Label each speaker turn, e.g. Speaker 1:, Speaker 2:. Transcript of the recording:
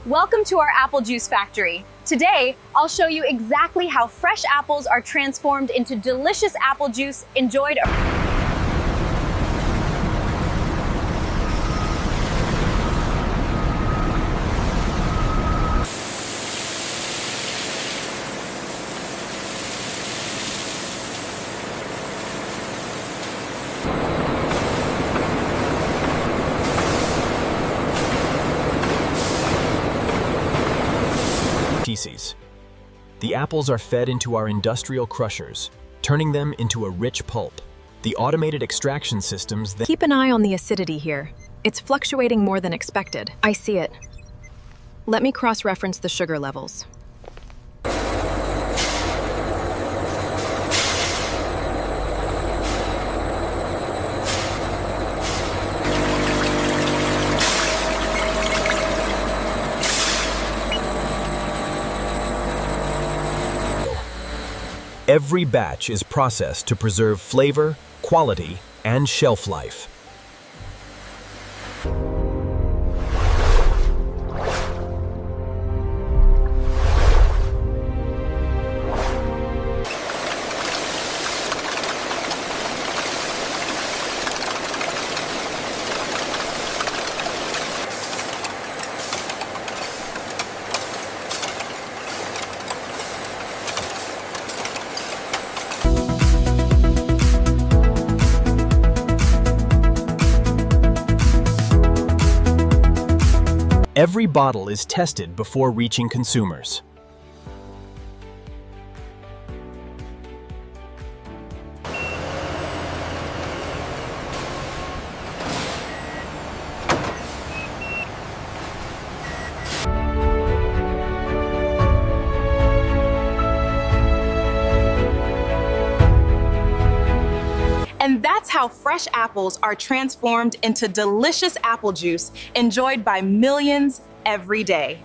Speaker 1: Welcome to our apple juice factory. Today, I'll show you exactly how fresh apples are transformed into delicious apple juice enjoyed.
Speaker 2: Species. The apples are fed into our industrial crushers, turning them into a rich pulp. The automated extraction systems then
Speaker 3: Keep an eye on the acidity here. It's fluctuating more than expected. I see it. Let me cross-reference the sugar levels.
Speaker 2: Every batch is processed to preserve flavor, quality, and shelf life. Every bottle is tested before reaching consumers.
Speaker 4: And that's how fresh apples are transformed into delicious apple juice enjoyed by millions every day.